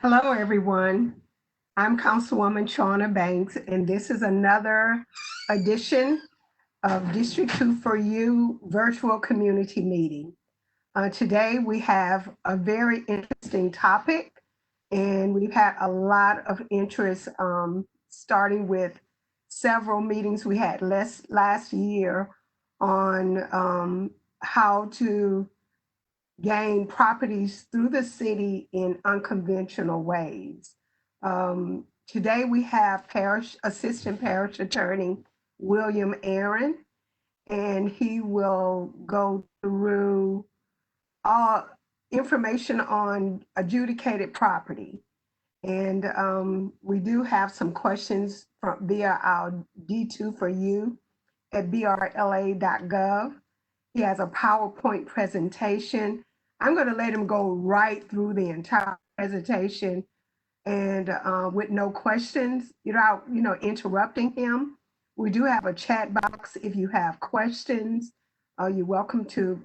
Hello, everyone. I'm Councilwoman Shauna Banks, and this is another edition of District 2 for You virtual community meeting. Today, we have a very interesting topic, and we've had a lot of interest, starting with several meetings we had last year on how to gain properties through the city in unconventional ways. Today we have Assistant Parish Attorney William Aaron, and he will go through all information on adjudicated property. And we do have some questions via our D2 for You at brla.gov. He has a PowerPoint presentation. I'm going to let him go right through the entire presentation and with no questions, without interrupting him. We do have a chat box if you have questions. You're welcome to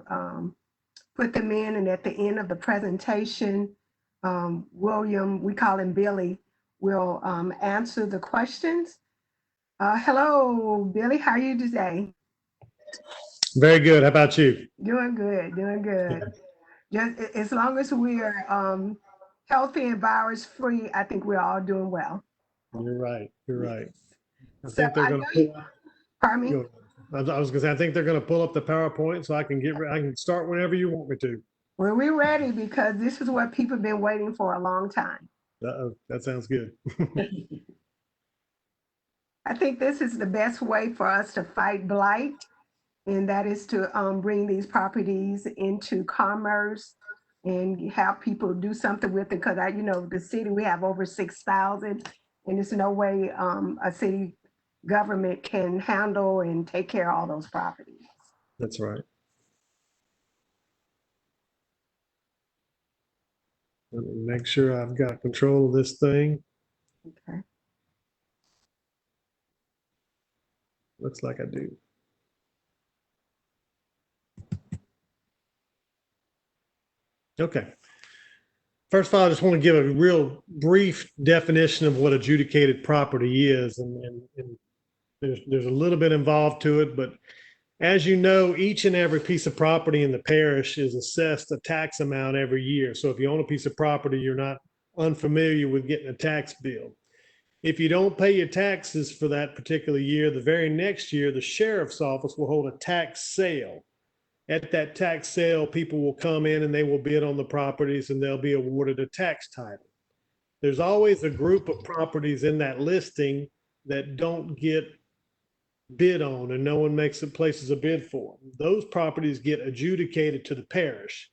put them in, and at the end of the presentation, William, we call him Billy, will answer the questions. Hello, Billy, how are you today? Very good. How about you? Doing good, doing good. Just as long as we are healthy and virus free, I think we're all doing well. You're right. You're right. I So think they're going to. Pardon me? I was going to say, I think they're going to pull up the PowerPoint so I can start whenever you want me to. Well, we're ready because this is what people have been waiting for a long time. That sounds good. I think this is the best way for us to fight blight, and that is to bring these properties into commerce and have people do something with it. Because the city, we have over 6,000, and there's no way a city government can handle and take care of all those properties. That's right. Let me make sure I've got control of this thing. Okay. Looks like I do. Okay. First of all, I just want to give a real brief definition of what adjudicated property is, and there's a little bit involved to it, but as you know, each and every piece of property in the parish is assessed a tax amount every year. So if you own a piece of property, you're not unfamiliar with getting a tax bill. If you don't pay your taxes for that particular year, the very next year, the sheriff's office will hold a tax sale. At that tax sale, people will come in and they will bid on the properties and they'll be awarded a tax title. There's always a group of properties in that listing that don't get bid on and no one places a bid for. Those properties get adjudicated to the parish.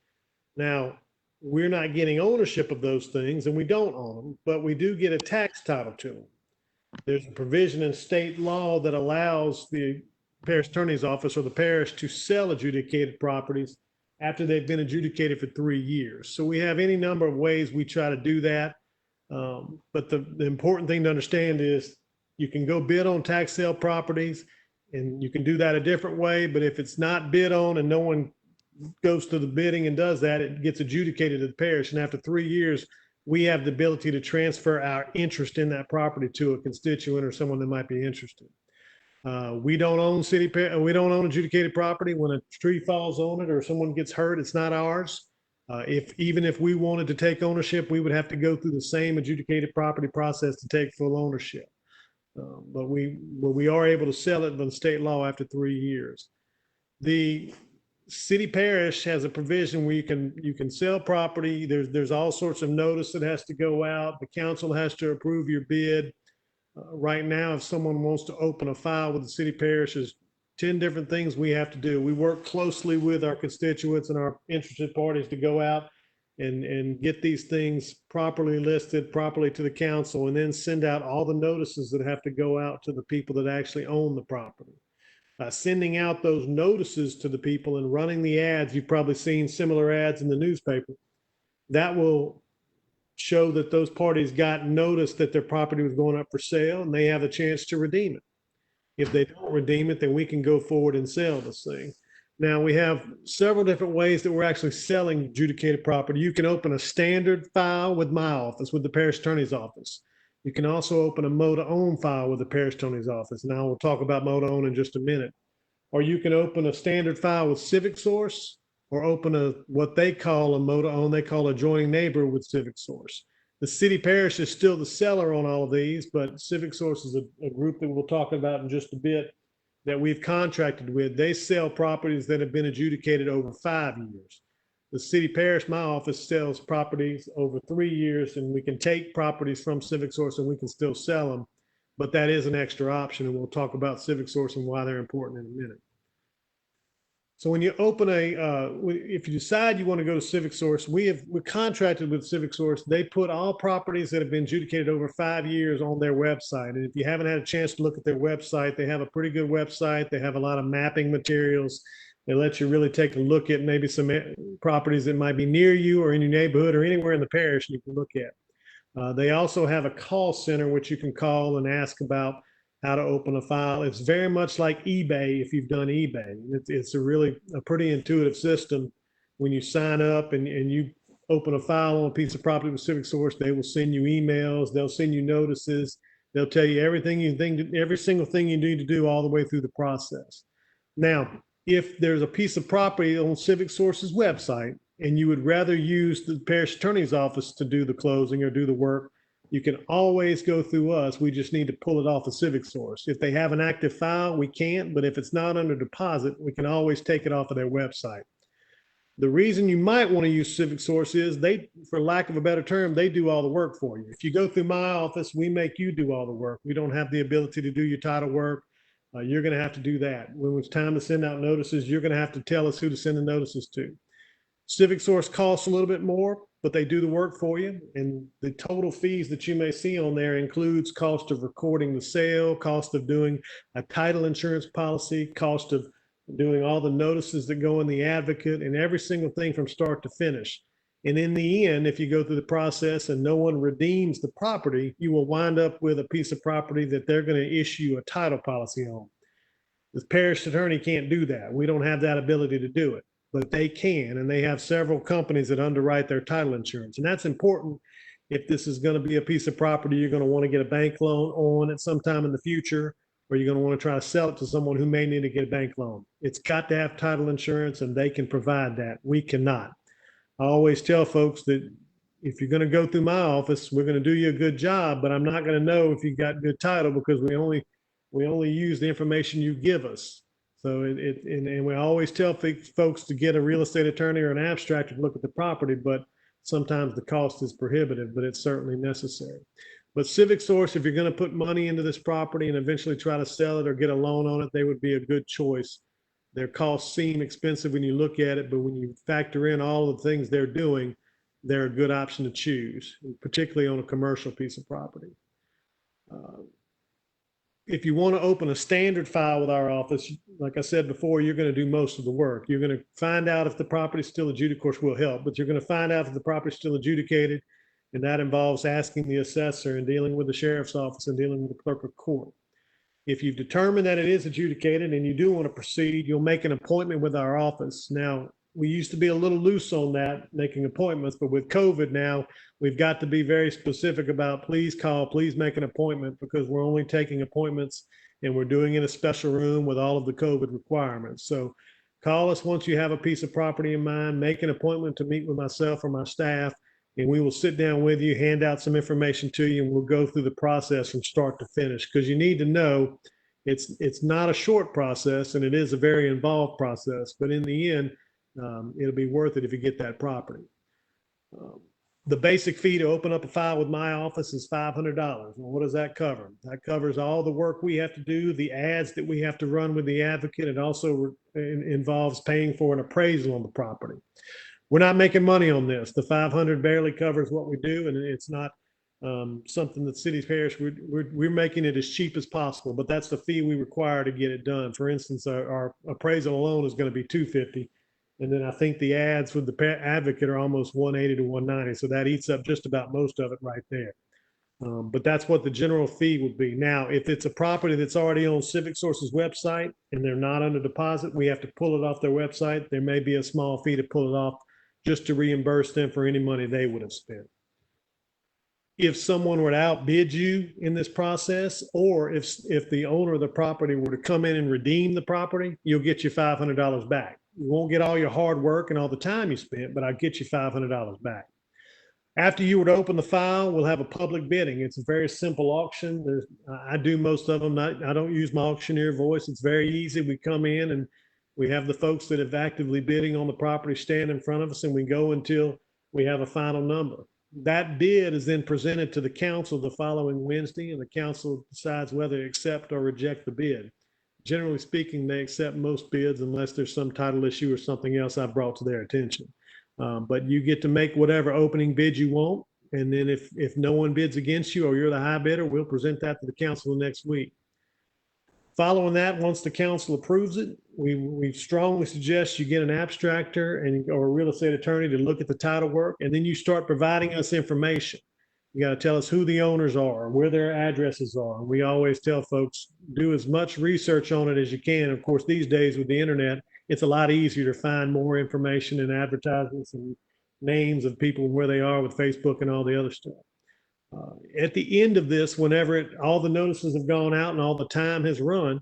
Now, we're not getting ownership of those things and we don't own them, but we do get a tax title to them. There's a provision in state law that allows the parish attorney's office or the parish to sell adjudicated properties after they've been adjudicated for 3 years. So we have any number of ways we try to do that. But the important thing to understand is you can go bid on tax sale properties and you can do that a different way. But if it's not bid on and no one goes to the bidding and does that, it gets adjudicated to the parish. And after 3 years, we have the ability to transfer our interest in that property to a constituent or someone that might be interested. We don't own adjudicated property. When a tree falls on it or someone gets hurt, it's not ours. Even if we wanted to take ownership, we would have to go through the same adjudicated property process to take full ownership. But we are able to sell it by state law after 3 years. The city parish has a provision where you can sell property. There's all sorts of notice that has to go out. The council has to approve your bid. Right now, if someone wants to open a file with the city parish, there's 10 different things we have to do. We work closely with our constituents and our interested parties to go out and get these things properly listed, properly to the council, and then send out all the notices that have to go out to the people that actually own the property. By sending out those notices to the people and running the ads, you've probably seen similar ads in the newspaper, that will show that those parties got notice that their property was going up for sale and they have a chance to redeem it. If they don't redeem it, then we can go forward and sell this thing. Now we have several different ways that we're actually selling adjudicated property. You can open a standard file with my office, with the parish attorney's office. You can also open a mow to own file with the parish attorney's office. Now we'll talk about mow to own in just a minute. Or you can open a standard file with Civic Source, or open a what they call a mow to own. They call a joining neighbor with Civic Source. The city parish is still the seller on all of these, but Civic Source is a group that we'll talk about in just a bit that we've contracted with. They sell properties that have been adjudicated over 5 years. The city parish, my office, sells properties over 3 years, and we can take properties from Civic Source and we can still sell them, but that is an extra option, and we'll talk about Civic Source and why they're important in a minute. So when you open if you decide you want to go to Civic Source, we're contracted with Civic Source. They put all properties that have been adjudicated over 5 years on their website. And if you haven't had a chance to look at their website, they have a pretty good website. They have a lot of mapping materials. They let you really take a look at maybe some properties that might be near you or in your neighborhood or anywhere in the parish you can look at. They also have a call center which you can call and ask about how to open a file. It's very much like eBay if you've done eBay. It's a pretty intuitive system. When you sign up and you open a file on a piece of property with Civic Source, they will send you emails, they'll send you notices, they'll tell you every single thing you need to do all the way through the process. Now, if there's a piece of property on Civic Source's website and you would rather use the parish attorney's office to do the closing or do the work, you can always go through us. We just need to pull it off of Civic Source. If they have an active file, we can't, but if it's not under deposit, we can always take it off of their website. The reason you might want to use Civic Source is for lack of a better term, they do all the work for you. If you go through my office, we make you do all the work. We don't have the ability to do your title work. You're going to have to do that. When it's time to send out notices, you're going to have to tell us who to send the notices to. Civic Source costs a little bit more, but they do the work for you. And the total fees that you may see on there includes cost of recording the sale, cost of doing a title insurance policy, cost of doing all the notices that go in the advocate, and every single thing from start to finish. And in the end, if you go through the process and no one redeems the property, you will wind up with a piece of property that they're going to issue a title policy on. The parish attorney can't do that. We don't have that ability to do it, but they can, and they have several companies that underwrite their title insurance. And that's important if this is going to be a piece of property you're going to want to get a bank loan on at some time in the future, or you're going to want to try to sell it to someone who may need to get a bank loan. It's got to have title insurance, and they can provide that. We cannot. I always tell folks that if you're going to go through my office, we're going to do you a good job, but I'm not going to know if you got good title because we only use the information you give us. So and we always tell folks to get a real estate attorney or an abstractor to look at the property, but sometimes the cost is prohibitive, but it's certainly necessary. But Civic Source, if you're going to put money into this property and eventually try to sell it or get a loan on it, they would be a good choice. Their costs seem expensive when you look at it, but when you factor in all the things they're doing, they're a good option to choose, particularly on a commercial piece of property. If you want to open a standard file with our office, like I said before, you're going to do most of the work. You're going to find out if the property is still adjudicated. Of course, we'll help, but you're going to find out if the property is still adjudicated, and that involves asking the assessor and dealing with the sheriff's office and dealing with the clerk of court. If you've determined that it is adjudicated and you do want to proceed, you'll make an appointment with our office. Now, we used to be a little loose on that, making appointments, but with COVID now, we've got to be very specific about please call, please make an appointment, because we're only taking appointments and we're doing it in a special room with all of the COVID requirements. So call us once you have a piece of property in mind, make an appointment to meet with myself or my staff, and we will sit down with you, hand out some information to you, and we'll go through the process from start to finish, because you need to know it's not a short process and it is a very involved process, but in the end, it'll be worth it if you get that property. The basic fee to open up a file with my office is $500. Well, what does that cover? That covers all the work we have to do, the ads that we have to run with the advocate. It also involves paying for an appraisal on the property. We're not making money on this. The 500 barely covers what we do, and it's not something that cities parish. We're making it as cheap as possible, but that's the fee we require to get it done. For instance, our appraisal alone is going to be $250. And then I think the ads with the advocate are almost $180 to $190. So that eats up just about most of it right there. But that's what the general fee would be. Now, if it's a property that's already on Civic Source's website and they're not under deposit, we have to pull it off their website. There may be a small fee to pull it off just to reimburse them for any money they would have spent. If someone were to outbid you in this process, or if the owner of the property were to come in and redeem the property, you'll get your $500 back. You won't get all your hard work and all the time you spent, but I'll get you $500 back. After you were to open the file, we'll have a public bidding. It's a very simple auction. I do most of them. I don't use my auctioneer voice. It's very easy. We come in and we have the folks that have actively bidding on the property stand in front of us, and we go until we have a final number. That bid is then presented to the council the following Wednesday, and the council decides whether to accept or reject the bid. Generally speaking, they accept most bids unless there's some title issue or something else I've brought to their attention. But you get to make whatever opening bid you want. And then if no one bids against you or you're the high bidder, we'll present that to the council next week. Following that, once the council approves it, we strongly suggest you get an abstractor or a real estate attorney to look at the title work, and then you start providing us information. You got to tell us who the owners are, where their addresses are. And we always tell folks, do as much research on it as you can. Of course, these days with the internet, it's a lot easier to find more information and advertisements and names of people and where they are with Facebook and all the other stuff. At the end of this, whenever all the notices have gone out and all the time has run,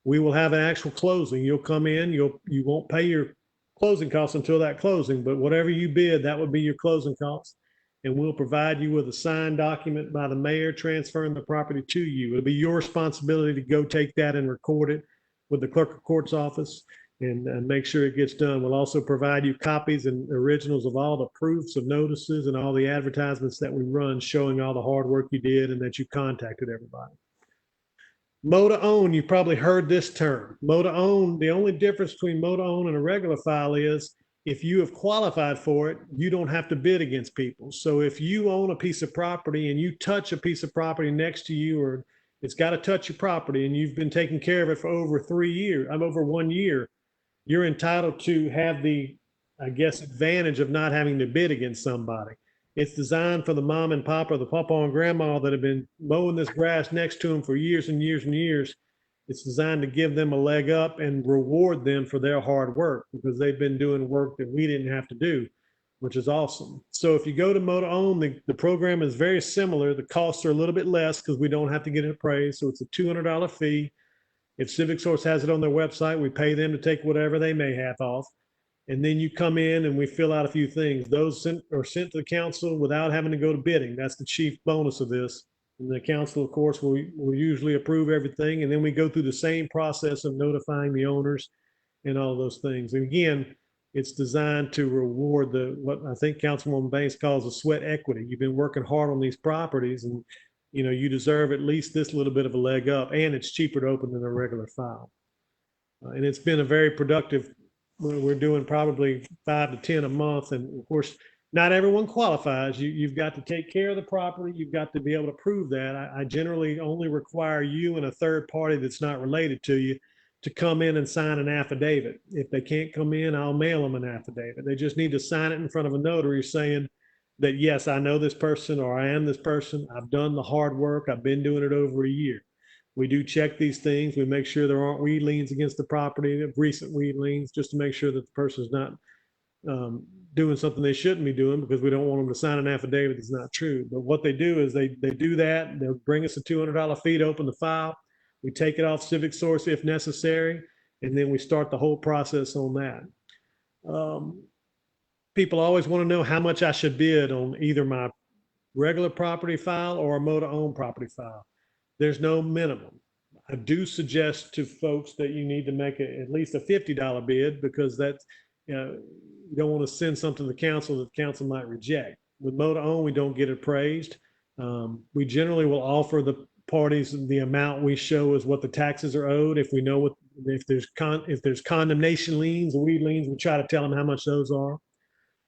we will have an actual closing. You'll come in, you won't pay your closing costs until that closing, but whatever you bid, that would be your closing costs. And we'll provide you with a signed document by the mayor transferring the property to you. It'll be your responsibility to go take that and record it with the clerk of court's office and make sure it gets done. We'll also provide you copies and originals of all the proofs of notices and all the advertisements that we run showing all the hard work you did and that you contacted everybody. Mow to own, you probably heard this term. Mow to own, the only difference between mow to own and a regular file is if you have qualified for it, you don't have to bid against people. So if you own a piece of property and you touch a piece of property next to you, or it's got to touch your property and you've been taking care of it for over 3 years, over 1 year, you're entitled to have the, I guess, advantage of not having to bid against somebody. It's designed for the mom and pop or the papa and grandma that have been mowing this grass next to them for years and years and years. It's designed to give them a leg up and reward them for their hard work because they've been doing work that we didn't have to do, which is awesome. So if you go to Mow to Own, the program is very similar. The costs are a little bit less because we don't have to get it appraised. So it's a $200 fee. If Civic Source has it on their website, we pay them to take whatever they may have off. And then you come in and we fill out a few things. Those are sent to the council without having to go to bidding. That's the chief bonus of this. And the council, of course, will usually approve everything. And then we go through the same process of notifying the owners and all those things. And again, it's designed to reward what I think Councilwoman Banks calls a sweat equity. You've been working hard on these properties and you deserve at least this little bit of a leg up, and it's cheaper to open than a regular file. And it's been a very productive, we're doing probably 5 to 10 a month. And of course, not everyone qualifies. You've got to take care of the property. You've got to be able to prove that. I generally only require you and a third party that's not related to you to come in and sign an affidavit. If they can't come in, I'll mail them an affidavit. They just need to sign it in front of a notary saying that, yes, I know this person or I am this person. I've done the hard work. I've been doing it over a year. We do check these things. We make sure there aren't weed liens against the property, recent weed liens, just to make sure that the person's not doing something they shouldn't be doing, because we don't want them to sign an affidavit that's not true. But what they do is they do that. They'll bring us a $200 fee to open the file. We take it off Civic Source if necessary, and then we start the whole process on that. People always want to know how much I should bid on either my regular property file or a Mow to Own property file. There's no minimum. I do suggest to folks that you need to make at least a $50 bid, because that's, you don't want to send something to the council that the council might reject. With Mow to Own, we don't get appraised. We generally will offer the parties the amount we show is what the taxes are owed. If we know if there's condemnation liens or weed liens, we try to tell them how much those are.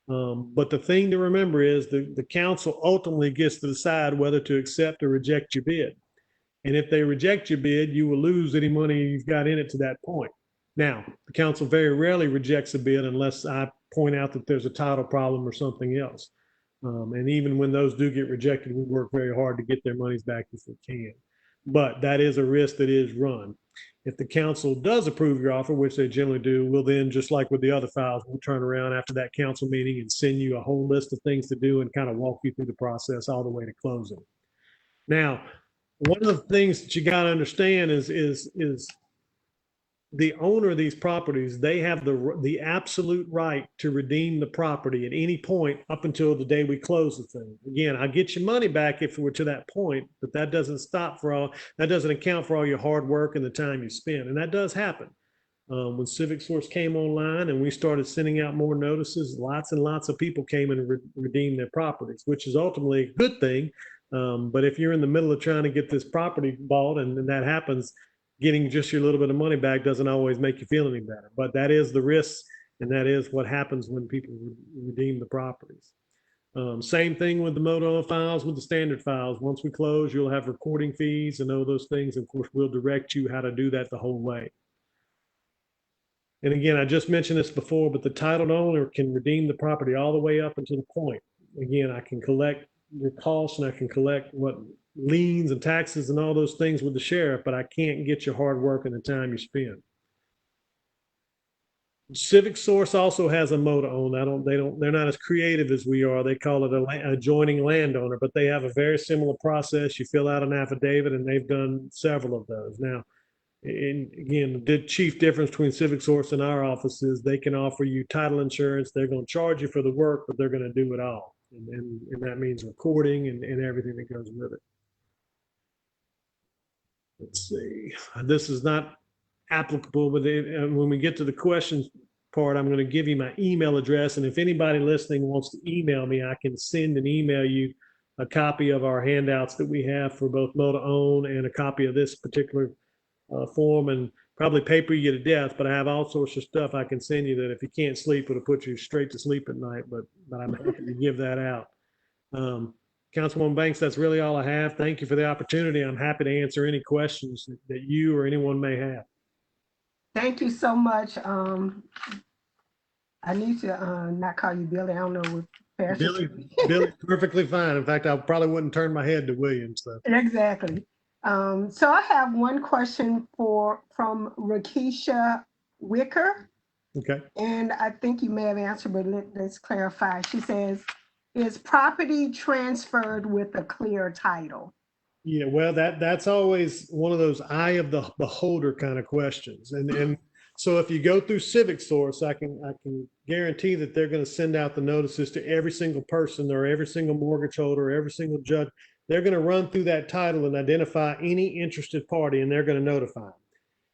But the thing to remember is the council ultimately gets to decide whether to accept or reject your bid. And if they reject your bid, you will lose any money you've got in it to that point. Now, the council very rarely rejects a bid unless I point out that there's a title problem or something else. And even when those do get rejected, we work very hard to get their monies back if we can. But that is a risk that is run. If the council does approve your offer, which they generally do, we'll then, just like with the other files, we'll turn around after that council meeting and send you a whole list of things to do and kind of walk you through the process all the way to closing. Now, one of the things that you got to understand is the owner of these properties, they have the absolute right to redeem the property at any point up until the day we close the thing. Again, I'll get your money back if we're to that point, but that doesn't account for all your hard work and the time you spend. And that does happen. When Civic Source came online and we started sending out more notices, lots and lots of people came and redeemed their properties, which is ultimately a good thing. But if you're in the middle of trying to get this property bought and that happens, getting just your little bit of money back doesn't always make you feel any better. But that is the risk, and that is what happens when people redeem the properties. Same thing with the motor files, with the standard files. Once we close, you'll have recording fees and all those things. Of course, we'll direct you how to do that the whole way. And again, I just mentioned this before, but the titled owner can redeem the property all the way up until the point. Again, I can collect your costs and I can collect what liens and taxes and all those things with the sheriff, but I can't get your hard work and the time you spend. Civic Source also has a mode to own. They're not as creative as we are. They call it a adjoining landowner, but they have a very similar process. You fill out an affidavit, and they've done several of those. Now, and again, the chief difference between Civic Source and our office is they can offer you title insurance. They're going to charge you for the work, but they're going to do it all. And that means recording and everything that goes with it. Let's see. This is not applicable, but when we get to the questions part, I'm going to give you my email address. And if anybody listening wants to email me, I can send and email you a copy of our handouts that we have for both Mow to Own and a copy of this particular form, and probably paper you to death, but I have all sorts of stuff I can send you that if you can't sleep, it'll put you straight to sleep at night, but I'm happy to give that out. Councilwoman Banks, that's really all I have. Thank you for the opportunity. I'm happy to answer any questions that you or anyone may have. Thank you so much. I need to not call you Billy. I don't know what Billy's perfectly fine. In fact, I probably wouldn't turn my head to William. So. Exactly. So I have one question from Rakesha Wicker. Okay. And I think you may have answered, but let's clarify. She says, is property transferred with a clear title? Yeah, well, that's always one of those eye of the beholder kind of questions. And so if you go through Civic Source, I can guarantee that they're going to send out the notices to every single person or every single mortgage holder, or every single judge. They're going to run through that title and identify any interested party, and they're going to notify them.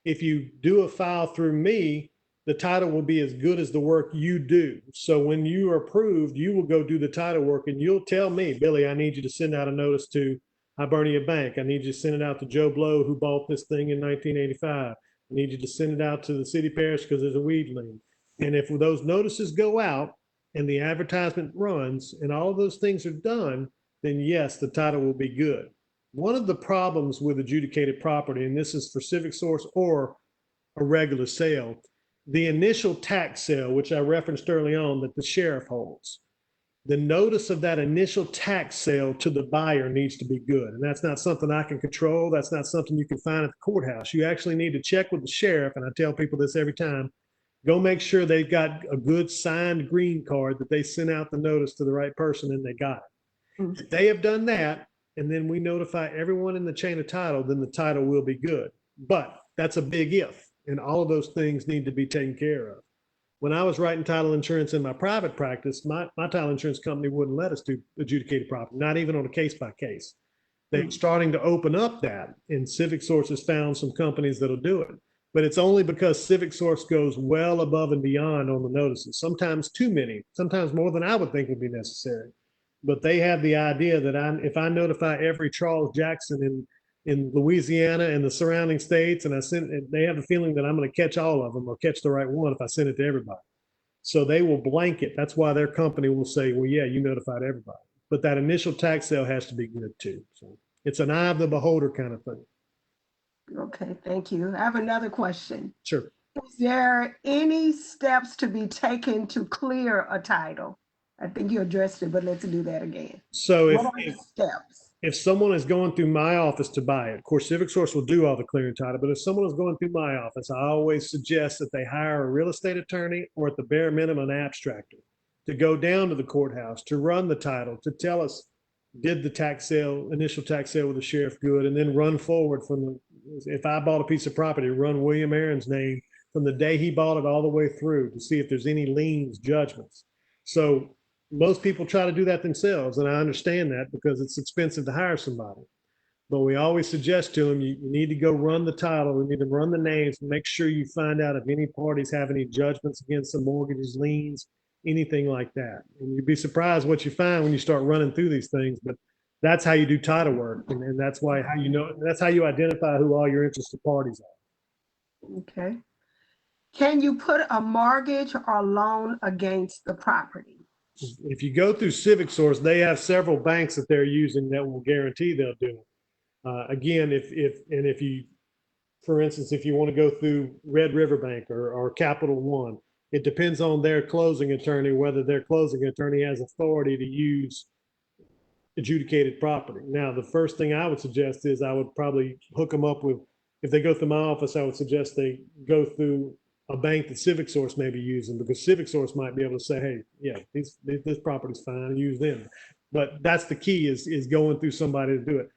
If you do a file through me, the title will be as good as the work you do. So when you are approved, you will go do the title work and you'll tell me, Billy, I need you to send out a notice to Hibernia Bank. I need you to send it out to Joe Blow, who bought this thing in 1985. I need you to send it out to the city parish because there's a weed lien. And if those notices go out and the advertisement runs and all of those things are done, then yes, the title will be good. One of the problems with adjudicated property, and this is for Civic Source or a regular sale, the initial tax sale, which I referenced early on, that the sheriff holds, the notice of that initial tax sale to the buyer needs to be good. And that's not something I can control. That's not something you can find at the courthouse. You actually need to check with the sheriff. And I tell people this every time, go make sure they've got a good signed green card that they sent out the notice to the right person and they got it. Mm-hmm. If they have done that, and then we notify everyone in the chain of title, then the title will be good. But that's a big if, and all of those things need to be taken care of. When I was writing title insurance in my private practice, my title insurance company wouldn't let us do adjudicated property, not even on a case by case. They're starting to open up that, and Civic Source has found some companies that'll do it. But it's only because Civic Source goes well above and beyond on the notices, sometimes too many, sometimes more than I would think would be necessary. But they have the idea that if I notify every Charles Jackson in Louisiana and the surrounding states, and they have a feeling that I'm going to catch all of them or catch the right one if I send it to everybody. So they will blanket. That's why their company will say, well, yeah, you notified everybody. But that initial tax sale has to be good too. So it's an eye of the beholder kind of thing. Okay, thank you. I have another question. Sure. Is there any steps to be taken to clear a title? I think you addressed it, but let's do that again. So What are the steps? if someone is going through my office to buy it, of course, Civic Source will do all the clearing title, but if someone is going through my office, I always suggest that they hire a real estate attorney or at the bare minimum, an abstractor to go down to the courthouse, to run the title, to tell us, did the initial tax sale with the sheriff good, and then run forward if I bought a piece of property, run William Aaron's name from the day he bought it all the way through to see if there's any liens, judgments. So most people try to do that themselves, and I understand that because it's expensive to hire somebody. But we always suggest to them, you need to go run the title, we need to run the names, and make sure you find out if any parties have any judgments against the mortgages, liens, anything like that. And you'd be surprised what you find when you start running through these things. But that's how you do title work, and that's that's how you identify who all your interested parties are. Okay. Can you put a mortgage or loan against the property? If you go through Civic Source, they have several banks that they're using that will guarantee they'll do it. Again, if you, for instance, if you want to go through Red River Bank or Capital One, it depends on their closing attorney, whether their closing attorney has authority to use adjudicated property. Now, the first thing I would suggest is I would probably hook them up with, if they go through my office, I would suggest they go through a bank that Civic Source may be using, because Civic Source might be able to say, hey, yeah, this property's fine, use them. But that's the key is going through somebody to do it.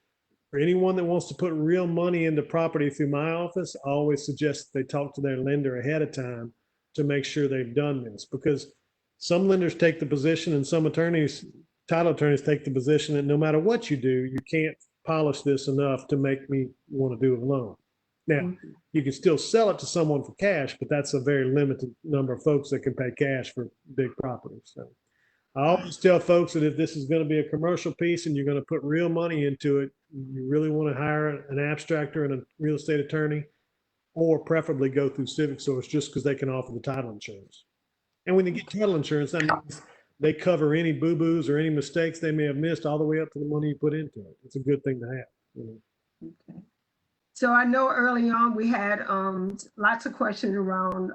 For anyone that wants to put real money into property through my office, I always suggest they talk to their lender ahead of time to make sure they've done this, because some lenders take the position and some title attorneys take the position that no matter what you do, you can't polish this enough to make me want to do a loan. Now, you can still sell it to someone for cash, but that's a very limited number of folks that can pay cash for big properties. So I always tell folks that if this is going to be a commercial piece and you're going to put real money into it, you really want to hire an abstractor and a real estate attorney, or preferably go through Civic Source just because they can offer the title insurance. And when you get title insurance, that means they cover any boo-boos or any mistakes they may have missed all the way up to the money you put into it. It's a good thing to have. You know? Okay. So I know early on we had lots of questions around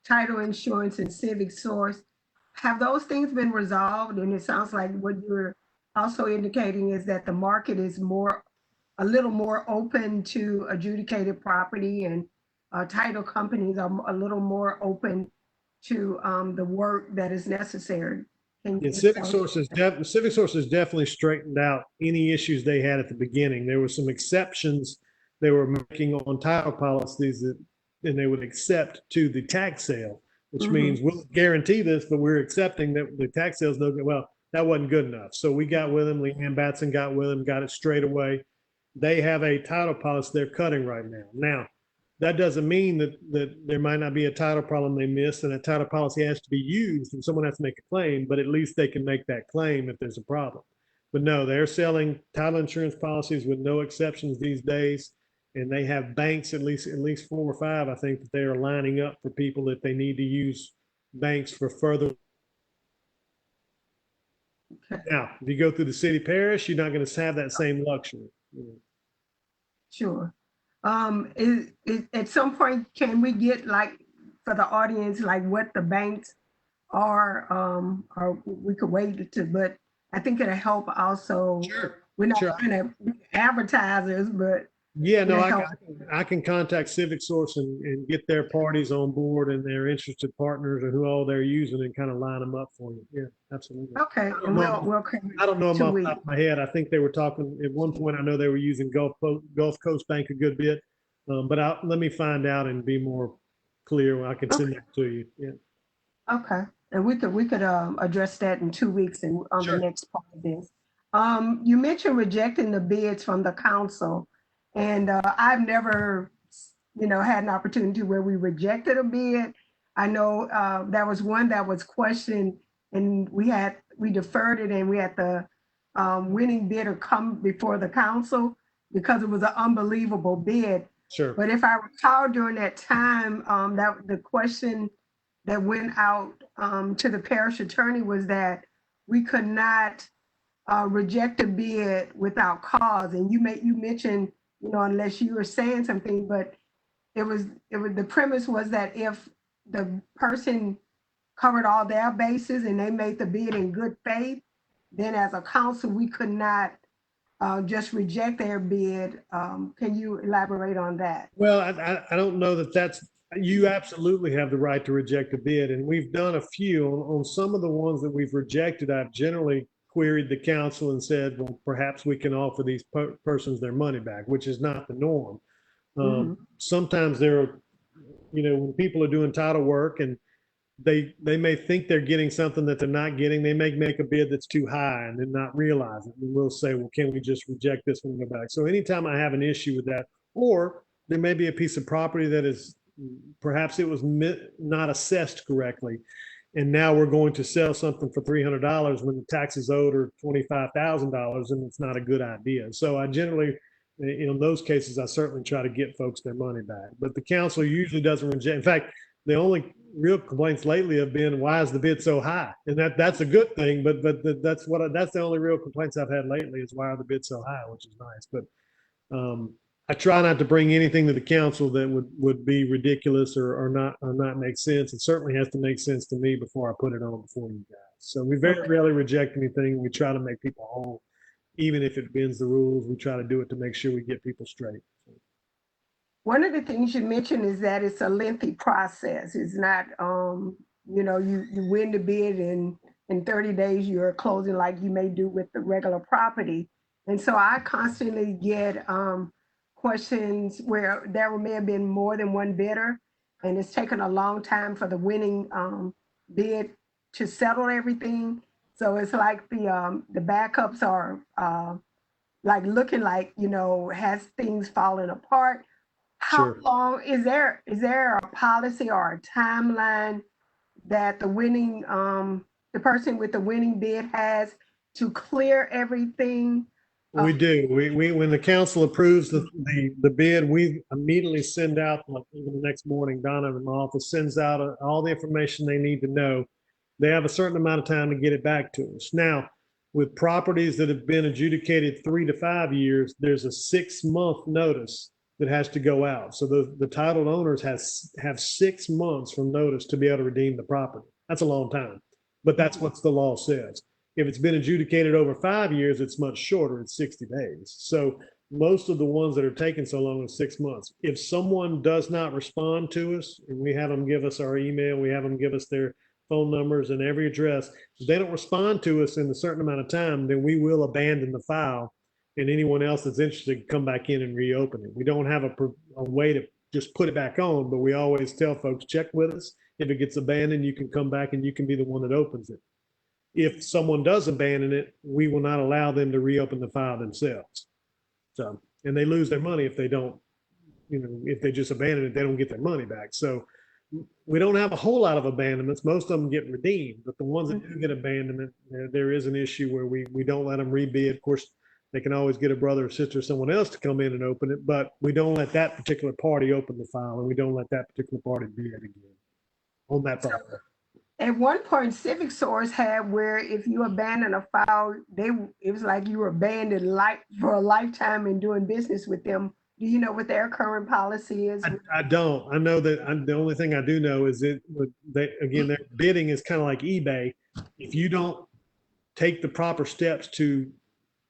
title insurance and Civic Source. Have those things been resolved? And it sounds like what you're also indicating is that the market is a little more open to adjudicated property, and title companies are a little more open to the work that is necessary. Yeah, Civic Source has definitely straightened out any issues they had at the beginning. There were some exceptions they were making on title policies and they would accept to the tax sale, which means we'll guarantee this, but we're accepting that the tax sales no good. Well, that wasn't good enough. So we got with them, Leanne Batson got with them, got it straight away. They have a title policy they're cutting right now. Now, that doesn't mean that there might not be a title problem they missed and a title policy has to be used and someone has to make a claim, but at least they can make that claim if there's a problem. But no, they're selling title insurance policies with no exceptions these days. And they have banks, at least 4 or 5, I think, that they are lining up for people if they need to use banks for further. Okay. Now, if you go through the city parish, you're not going to have that same luxury. Sure. At some point, can we get, like, for the audience, like what the banks are, or we could wait to, but I think it'll help also. Sure. We're not trying to be advertisers, but yeah, no, I can contact Civic Source and get their parties on board and their interested partners and who all they're using and kind of line them up for you. Yeah, absolutely. Okay, and we'll I don't know them off the top of my head. I think they were talking at one point. I know they were using Gulf Coast Bank a good bit, but let me find out and be more clear. I can send that to you. Yeah. Okay, and we could address that in 2 weeks and on the next part of this. You mentioned rejecting the bids from the council. And I've never, had an opportunity where we rejected a bid. I know there was one that was questioned, and we deferred it, and we had the winning bidder come before the council because it was an unbelievable bid. Sure. But if I recall during that time, that the question that went out to the parish attorney was that we could not reject a bid without cause. And you mentioned, unless you were saying something, but the premise was that if the person covered all their bases and they made the bid in good faith, then as a council, we could not just reject their bid. Can you elaborate on that? Well, I don't know that you absolutely have the right to reject a bid. And we've done a few on some of the ones that we've rejected. I've generally queried the council and said, well, perhaps we can offer these persons their money back, which is not the norm. Mhm. Sometimes there are, when people are doing title work and they may think they're getting something that they're not getting. They may make a bid that's too high and then not realize it. And we'll say, well, can we just reject this one and go back? So anytime I have an issue with that, or there may be a piece of property that is perhaps it was not assessed correctly, and now we're going to sell something for $300 when the taxes owed are $25,000, and it's not a good idea. So I generally, in those cases, I certainly try to get folks their money back. But the council usually doesn't reject. In fact, the only real complaints lately have been, why is the bid so high? And that's a good thing, but that's the only real complaints I've had lately is, why are the bids so high, which is nice. But I try not to bring anything to the council that would be ridiculous or not make sense. It certainly has to make sense to me before I put it on before you guys. So we very rarely reject anything. We try to make people whole, even if it bends the rules. We try to do it to make sure we get people straight. One of the things you mentioned is that it's a lengthy process. It's not, you win the bid and in 30 days you're closing like you may do with the regular property. And so I constantly get questions where there may have been more than one bidder, and it's taken a long time for the winning bid to settle everything. So it's like the backups are like looking like, has things fallen apart. How Sure. long is there a policy or a timeline that the person with the winning bid has to clear everything? We do. We when the council approves the bid, we immediately send out, like even the next morning, Donna in my office sends out all the information they need to know. They have a certain amount of time to get it back to us. Now, with properties that have been adjudicated 3 to 5 years, there's a 6-month notice that has to go out. So the titled owners have 6 months from notice to be able to redeem the property. That's a long time, but that's what the law says. If it's been adjudicated over 5 years, it's much shorter. It's 60 days. So most of the ones that are taking so long is 6 months. If someone does not respond to us, and we have them give us our email, we have them give us their phone numbers and every address, if they don't respond to us in a certain amount of time, then we will abandon the file, and anyone else that's interested can come back in and reopen it. We don't have a way to just put it back on, but we always tell folks, check with us. If it gets abandoned, you can come back and you can be the one that opens it. If someone does abandon it, we will not allow them to reopen the file themselves. So, and they lose their money if they don't, if they just abandon it, they don't get their money back. So we don't have a whole lot of abandonments. Most of them get redeemed, but the ones that do get abandonment, there is an issue where we don't let them rebid. Of course, they can always get a brother or sister or someone else to come in and open it, but we don't let that particular party open the file, and we don't let that particular party bid again on that property. At one point, Civic Source had where if you abandon a file, it was like you were abandoned for a lifetime in doing business with them. Do you know what their current policy is? I don't. I know that the only thing I do know is again, their bidding is kind of like eBay. If you don't take the proper steps to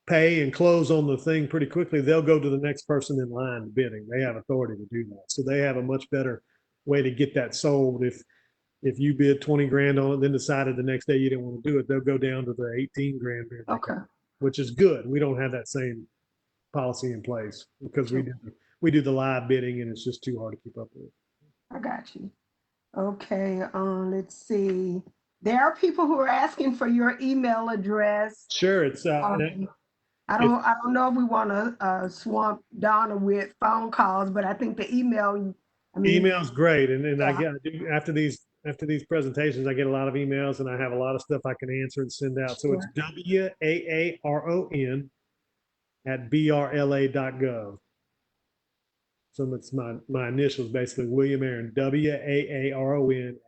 pay and close on the thing pretty quickly, they'll go to the next person in line bidding. They have authority to do that. So they have a much better way to get that sold. If you bid 20 grand on it, then decided the next day you didn't want to do it, they'll go down to the 18 grand bid, Okay. which is good. We don't have that same policy in place because we do the live bidding and it's just too hard to keep up with. I got you. Okay, let's see. There are people who are asking for your email address. Sure, it's I don't know if we want to swamp Donna with phone calls, but I think the email. Email's great, and I Yeah. get after these presentations, I get a lot of emails, and I have a lot of stuff I can answer and send out. So it's WAARON@brla.gov. So it's my initials, basically William Aaron, WAARON@brla.gov.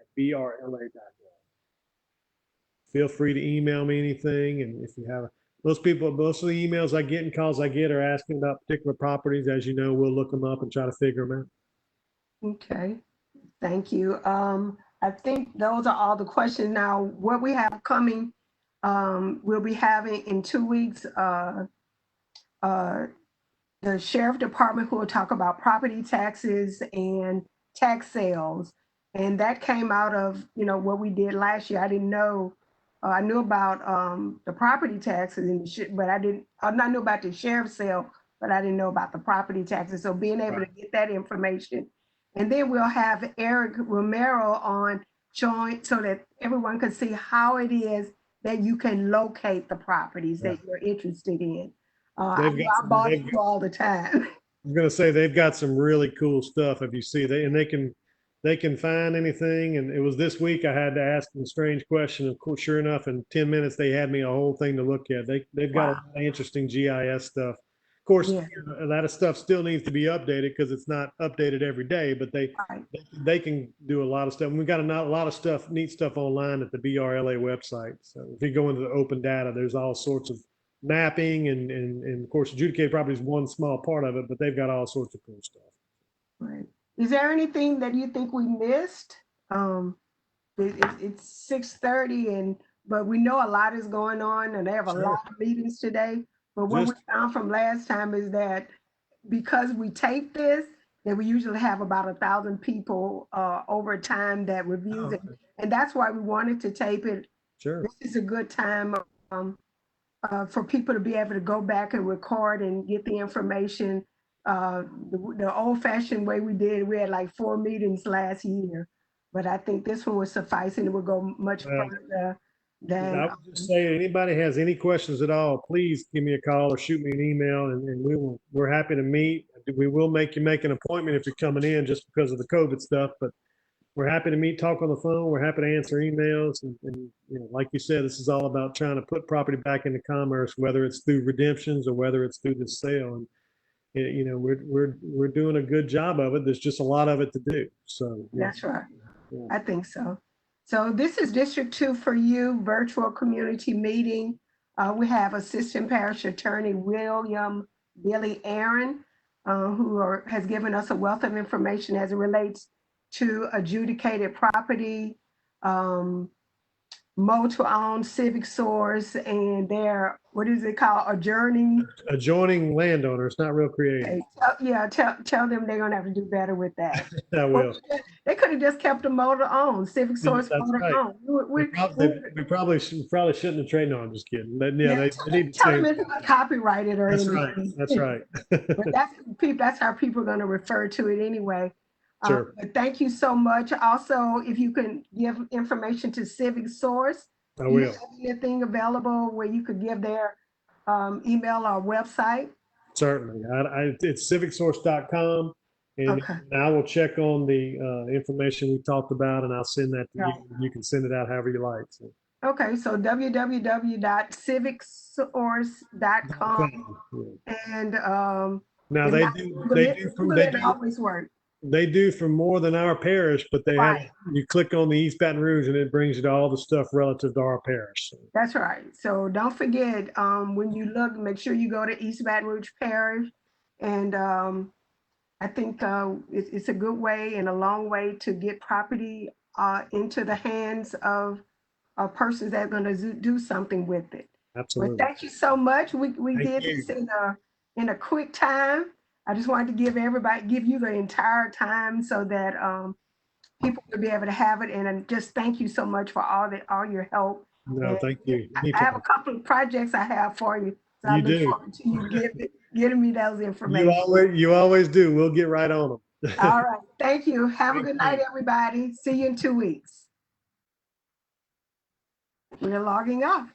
Feel free to email me anything, and if you have most of the emails I get and calls I get are asking about particular properties. As you know, we'll look them up and try to figure them out. Okay, thank you. I think those are all the questions. Now, what we have coming, we'll be having in 2 weeks, uh, the sheriff department who will talk about property taxes and tax sales. And that came out of, what we did last year. I didn't know, I knew about the property taxes but I knew about the sheriff's sale, but I didn't know about the property taxes. So being able to get that information. And then we'll have Eric Romero on showing so that everyone can see how it is that you can locate the properties that you're interested in. I They've know got I some, bought they've, you all the time. I'm gonna say they've got some really cool stuff. If you see they can find anything. And it was this week I had to ask them a strange question. Of course, sure enough, in 10 minutes they had me a whole thing to look at. They've got a Wow. lot of interesting GIS stuff. Of course, Yeah. a lot of stuff still needs to be updated because it's not updated every day. But Right. they can do a lot of stuff. And we've got a lot of stuff, neat stuff online at the BRLA website. So if you go into the open data, there's all sorts of mapping and of course adjudicated property is one small part of it, but they've got all sorts of cool stuff. Right. Is there anything that you think we missed? It's 6:30 but we know a lot is going on and they have a Sure. lot of meetings today. But what we Just found from last time is that because we tape this, that we usually have about 1,000 people over time that reviews it. And that's why we wanted to tape it. sure. This is a good time for people to be able to go back and record and get the information. The old-fashioned way we did, we had like 4 meetings last year, but I think this one was sufficing. It would go much further than. I would just say anybody has any questions at all, please give me a call or shoot me an email, and we're happy to meet. We will make you make an appointment if you're coming in just because of the COVID stuff, but we're happy to meet, talk on the phone. We're happy to answer emails. And like you said, this is all about trying to put property back into commerce, whether it's through redemptions or whether it's through the sale. And we're doing a good job of it. There's just a lot of it to do. So That's right. yeah. I think so. So this is District 2 for You virtual community meeting. We have Assistant Parish Attorney William Billy Aaron, who has given us a wealth of information as it relates to adjudicated property, motor owned civic source, and their, what is it called, Adjoining landowners, not real creative. Tell them they're gonna have to do better with that. I will. They could have just kept the motor owned, civic source That's motor right. owned. We probably shouldn't have traded. No, I'm just kidding. But yeah, they need to tell them change. it's not copyrighted or That's anything. right. That's right. But that's how people are going to refer to it anyway. Sure. But thank you so much. Also, if you can give information to Civic Source, I will. have anything available where you could give their email or website? Certainly. It's civicsource.com. And Okay. I will check on the information we talked about, and I'll send that to you. You can send it out however you like. So. Okay, so www.civicsource.com. And now they always work. They do for more than our parish, but they have, you click on the East Baton Rouge and it brings you to all the stuff relative to our parish. So. That's right. So don't forget, when you look, make sure you go to East Baton Rouge Parish. And I think it's a good way and a long way to get property into the hands of persons that are going to do something with it. Absolutely. But thank you so much. We did this in a quick time. I just wanted to give you the entire time so that people would be able to have it. And just thank you so much for all your help. No, thank you. I have a couple of projects I have for you. So I look forward to you getting me those information. You always do. We'll get right on them. All right. Thank you. Have a good night, everybody. See you in 2 weeks. We're logging off.